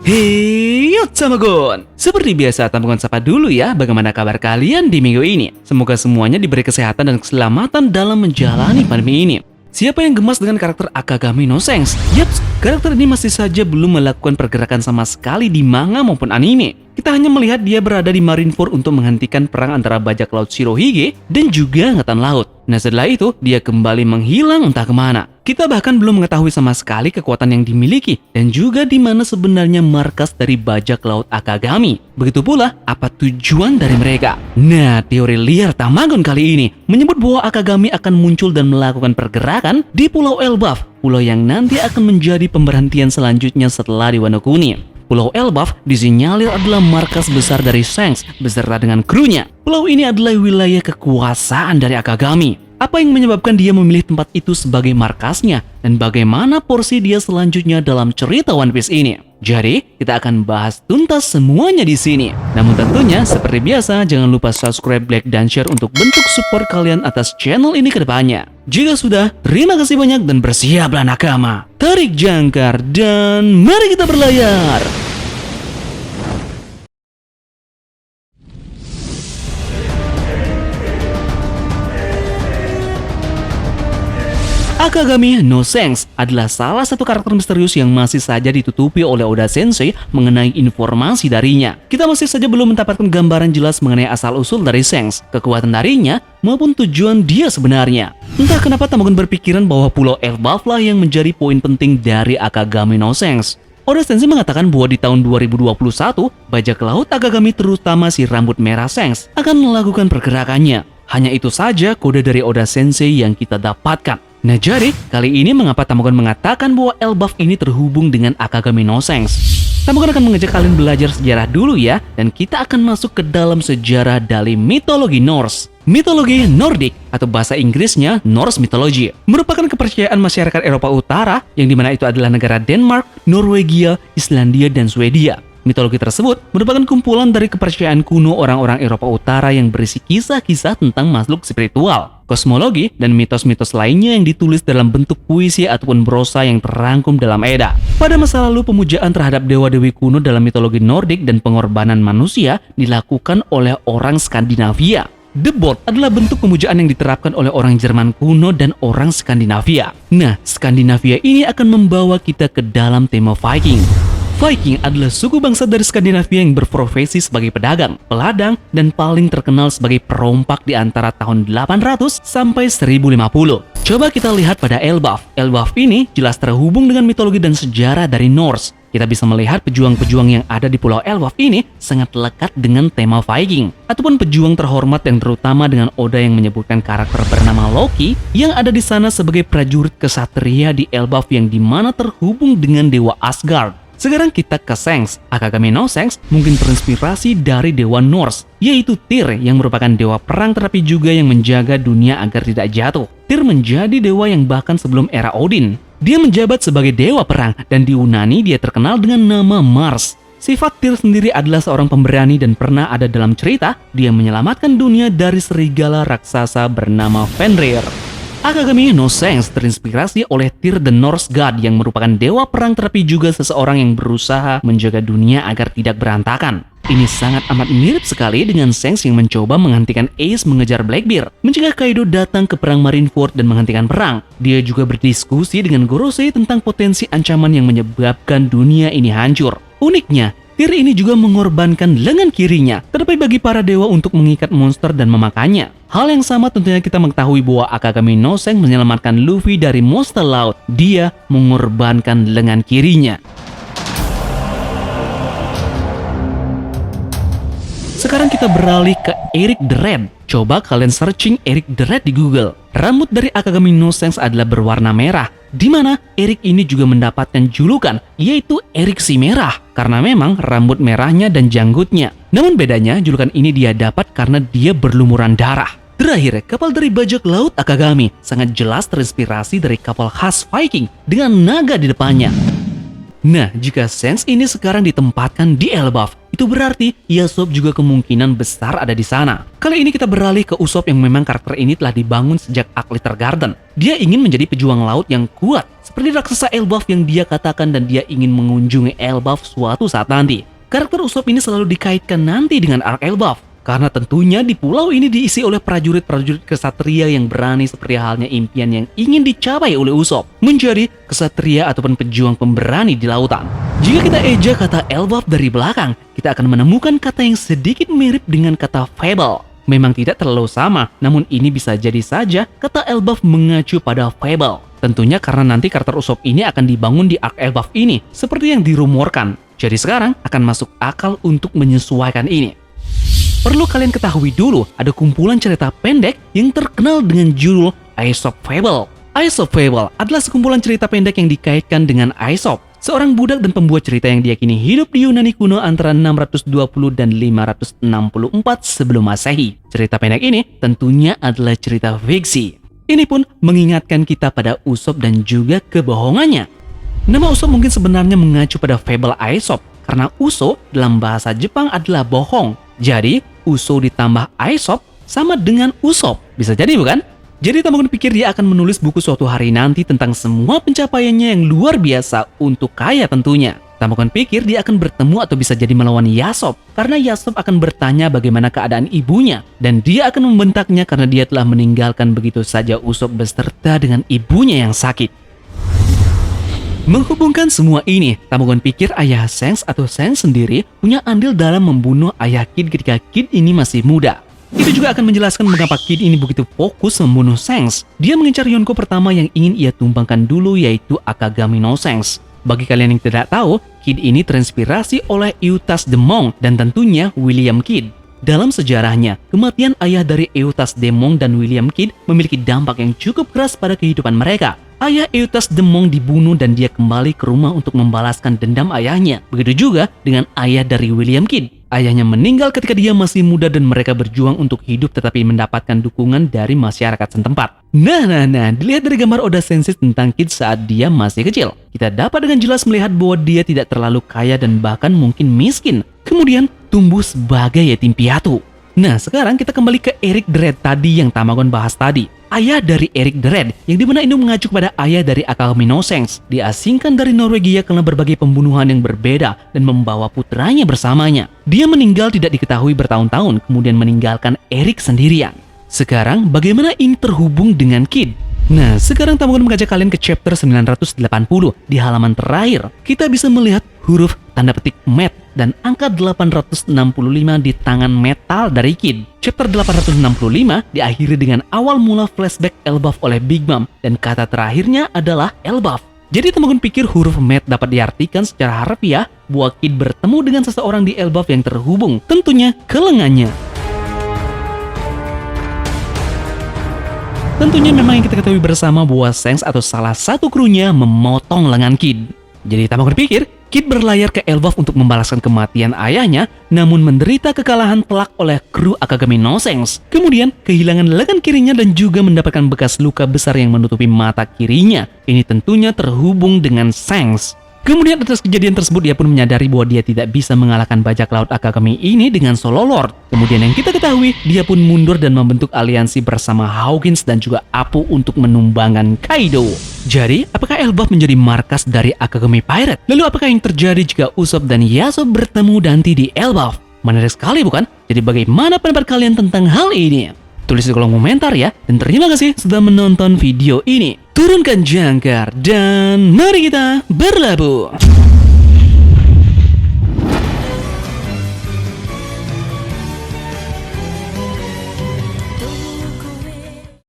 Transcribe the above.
Hey, Tamagon! Seperti biasa, Tamagon sapa dulu ya, bagaimana kabar kalian di minggu ini? Semoga semuanya diberi kesehatan dan keselamatan dalam menjalani pandemi ini. Siapa yang gemas dengan karakter Akagami no Sense? Yaps, karakter ini masih saja belum melakukan pergerakan sama sekali di manga maupun anime. Kita hanya melihat dia berada di Marineford untuk menghentikan perang antara bajak laut Shirohige dan juga angkatan laut. Nah setelah itu, dia kembali menghilang entah kemana. Kita bahkan belum mengetahui sama sekali kekuatan yang dimiliki dan juga di mana sebenarnya markas dari bajak laut Akagami. Begitu pula, apa tujuan dari mereka? Nah, teori liar Tamagon kali ini menyebut bahwa Akagami akan muncul dan melakukan pergerakan di Pulau Elbaf, pulau yang nanti akan menjadi pemberhentian selanjutnya setelah di Wano Kuni. Pulau Elbaf disinyalir adalah markas besar dari Shanks beserta dengan krunya. Pulau ini adalah wilayah kekuasaan dari Akagami. Apa yang menyebabkan dia memilih tempat itu sebagai markasnya dan bagaimana porsi dia selanjutnya dalam cerita One Piece ini? Jadi, kita akan bahas tuntas semuanya di sini. Namun tentunya, seperti biasa, jangan lupa subscribe, like, dan share untuk bentuk support kalian atas channel ini ke depannya. Jika sudah, terima kasih banyak dan bersiaplah nakama. Tarik jangkar dan mari kita berlayar. Akagami no Sense adalah salah satu karakter misterius yang masih saja ditutupi oleh Oda Sensei mengenai informasi darinya. Kita masih saja belum mendapatkan gambaran jelas mengenai asal-usul dari Sense, kekuatan darinya, maupun tujuan dia sebenarnya. Entah kenapa Tamagon berpikiran bahwa Pulau Elbaf lah yang menjadi poin penting dari Akagami no Sense. Oda Sensei mengatakan bahwa di tahun 2021, bajak laut Akagami terutama si rambut merah Sense akan melakukan pergerakannya. Hanya itu saja kode dari Oda Sensei yang kita dapatkan. Nah jadi, kali ini mengapa Tamagon mengatakan bahwa Elbaf ini terhubung dengan Akagami no Sense? Tamagon akan mengajak kalian belajar sejarah dulu ya, dan kita akan masuk ke dalam sejarah dari mitologi Norse. Mitologi Nordik atau bahasa Inggrisnya Norse Mythology merupakan kepercayaan masyarakat Eropa Utara yang dimana itu adalah negara Denmark, Norwegia, Islandia, dan Swedia. Mitologi tersebut merupakan kumpulan dari kepercayaan kuno orang-orang Eropa Utara yang berisi kisah-kisah tentang makhluk spiritual, kosmologi, dan mitos-mitos lainnya yang ditulis dalam bentuk puisi ataupun prosa yang terangkum dalam Edda. Pada masa lalu, pemujaan terhadap dewa-dewi kuno dalam mitologi Nordik dan pengorbanan manusia dilakukan oleh orang Skandinavia. The Board adalah bentuk pemujaan yang diterapkan oleh orang Jerman kuno dan orang Skandinavia. Nah, Skandinavia ini akan membawa kita ke dalam tema Viking. Viking adalah suku bangsa dari Skandinavia yang berprofesi sebagai pedagang, peladang, dan paling terkenal sebagai perompak di antara tahun 800 sampai 1050. Coba kita lihat pada Elbaf. Elbaf ini jelas terhubung dengan mitologi dan sejarah dari Norse. Kita bisa melihat pejuang-pejuang yang ada di Pulau Elbaf ini sangat lekat dengan tema Viking, ataupun pejuang terhormat yang terutama dengan Oda yang menyebutkan karakter bernama Loki yang ada di sana sebagai prajurit kesatria di Elbaf yang dimana terhubung dengan dewa Asgard. Sekarang kita ke Sense. Akagami no Sense mungkin terinspirasi dari dewa Norse, yaitu Tyr yang merupakan dewa perang tetapi juga yang menjaga dunia agar tidak jatuh. Tyr menjadi dewa yang bahkan sebelum era Odin. Dia menjabat sebagai dewa perang dan di Yunani dia terkenal dengan nama Mars. Sifat Tyr sendiri adalah seorang pemberani dan pernah ada dalam cerita dia menyelamatkan dunia dari serigala raksasa bernama Fenrir. Akagami no Sense terinspirasi oleh Tyr the Norse God yang merupakan dewa perang tetapi juga seseorang yang berusaha menjaga dunia agar tidak berantakan. Ini sangat amat mirip sekali dengan Sense yang mencoba menghentikan Ace mengejar Blackbeard, mencegah Kaido datang ke perang Marineford dan menghentikan perang. Dia juga berdiskusi dengan Gorosei tentang potensi ancaman yang menyebabkan dunia ini hancur. Uniknya, Tyr ini juga mengorbankan lengan kirinya, terlebih bagi para dewa untuk mengikat monster dan memakannya. Hal yang sama tentunya kita mengetahui bahwa Akagami no Sense menyelamatkan Luffy dari monster laut. Dia mengorbankan lengan kirinya. Sekarang kita beralih ke Eric the Red. Coba kalian searching Eric the Red di Google. Rambut dari Akagami no Sense adalah berwarna merah, di mana Eric ini juga mendapatkan julukan, yaitu Eric si Merah, karena memang rambut merahnya dan janggutnya. Namun bedanya, julukan ini dia dapat karena dia berlumuran darah. Terakhir, kapal dari bajak laut Akagami sangat jelas terinspirasi dari kapal khas Viking dengan naga di depannya. Nah, jika Sense ini sekarang ditempatkan di Elbaf, itu berarti Yasop juga kemungkinan besar ada di sana. Kali ini kita beralih ke Usopp yang memang karakter ini telah dibangun sejak Aklitter Garden. Dia ingin menjadi pejuang laut yang kuat, seperti raksasa Elbaf yang dia katakan dan dia ingin mengunjungi Elbaf suatu saat nanti. Karakter Usopp ini selalu dikaitkan nanti dengan arc Elbaf. Karena tentunya di pulau ini diisi oleh prajurit-prajurit kesatria yang berani seperti halnya impian yang ingin dicapai oleh Usopp, menjadi kesatria ataupun pejuang pemberani di lautan. Jika kita eja kata Elbaf dari belakang, kita akan menemukan kata yang sedikit mirip dengan kata fable. Memang tidak terlalu sama, namun ini bisa jadi saja kata Elbaf mengacu pada fable. Tentunya karena nanti karakter Usopp ini akan dibangun di arc Elbaf ini, seperti yang dirumorkan. Jadi sekarang akan masuk akal untuk menyesuaikan ini. Perlu kalian ketahui dulu, ada kumpulan cerita pendek yang terkenal dengan judul Aesop Fable. Aesop Fable adalah sekumpulan cerita pendek yang dikaitkan dengan Aesop, seorang budak dan pembuat cerita yang diyakini hidup di Yunani kuno antara 620 dan 564 sebelum Masehi. Cerita pendek ini tentunya adalah cerita fiksi. Ini pun mengingatkan kita pada Usopp dan juga kebohongannya. Nama Usopp mungkin sebenarnya mengacu pada fable Aesop, karena Uso dalam bahasa Jepang adalah bohong. Jadi, Uso ditambah Aesop sama dengan Usopp. Bisa jadi bukan? Jadi Tamagon pikir dia akan menulis buku suatu hari nanti tentang semua pencapaiannya yang luar biasa untuk kaya tentunya. Tamagon pikir dia akan bertemu atau bisa jadi melawan Yasop, karena Yasop akan bertanya bagaimana keadaan ibunya. Dan dia akan membentaknya karena dia telah meninggalkan begitu saja Usopp beserta dengan ibunya yang sakit. Menghubungkan semua ini, Tamagon pikir ayah Shanks atau Shanks sendiri punya andil dalam membunuh ayah Kid ketika Kid ini masih muda. Itu juga akan menjelaskan mengapa Kid ini begitu fokus membunuh Shanks. Dia mengincar Yonko pertama yang ingin ia tumbangkan dulu, yaitu Akagami no Shanks. Bagi kalian yang tidak tahu, Kid ini terinspirasi oleh Eustace the Monk dan tentunya William Kidd. Dalam sejarahnya, kematian ayah dari Eustace the Monk dan William Kidd memiliki dampak yang cukup keras pada kehidupan mereka. Ayah Eustace the Monk dibunuh dan dia kembali ke rumah untuk membalaskan dendam ayahnya. Begitu juga dengan ayah dari William Kidd. Ayahnya meninggal ketika dia masih muda dan mereka berjuang untuk hidup tetapi mendapatkan dukungan dari masyarakat setempat. Nah, dilihat dari gambar Oda Sensei tentang Kidd saat dia masih kecil. Kita dapat dengan jelas melihat bahwa dia tidak terlalu kaya dan bahkan mungkin miskin. Kemudian tumbuh sebagai yatim piatu. Nah, sekarang kita kembali ke Eric the Red tadi yang Tamagon bahas tadi. Ayah dari Eric the Red, yang dimana ini mengacu kepada ayah dari Akagami no Shanks, diasingkan dari Norwegia karena berbagai pembunuhan yang berbeda dan membawa putranya bersamanya. Dia meninggal tidak diketahui bertahun-tahun, kemudian meninggalkan Eric sendirian. Sekarang, bagaimana ini terhubung dengan Kid? Nah, sekarang Tamagon mengajak kalian ke chapter 980. Di halaman terakhir, kita bisa melihat huruf tanda petik Met dan angka 865 di tangan metal dari Kid. Chapter 865 diakhiri dengan awal mula flashback Elbaf oleh Big Mom dan kata terakhirnya adalah Elbaf. Jadi Tamagon pikir huruf Met dapat diartikan secara harfiah bahwa Kid bertemu dengan seseorang di Elbaf yang terhubung, tentunya ke lengannya. Tentunya memang yang kita ketahui bersama bahwa Shanks atau salah satu krunya memotong lengan Kid. Jadi Tamagon pikir Kid berlayar ke Elbaf untuk membalaskan kematian ayahnya, namun menderita kekalahan telak oleh kru Akagami no Shanks. Kemudian kehilangan lengan kirinya dan juga mendapatkan bekas luka besar yang menutupi mata kirinya. Ini tentunya terhubung dengan Shanks. Kemudian atas kejadian tersebut dia pun menyadari bahwa dia tidak bisa mengalahkan bajak laut Akagami ini dengan solo lord. Kemudian yang kita ketahui, dia pun mundur dan membentuk aliansi bersama Hawkins dan juga Apu untuk menumbangkan Kaido. Jadi, apakah Elbaf menjadi markas dari Akagami Pirate? Lalu apakah yang terjadi jika Usopp dan Yasop bertemu nanti di Elbaf? Menarik sekali bukan? Jadi bagaimana pendapat kalian tentang hal ini? Tulis di kolom komentar ya. Dan terima kasih sudah menonton video ini. Turunkan jangkar dan mari kita berlabuh.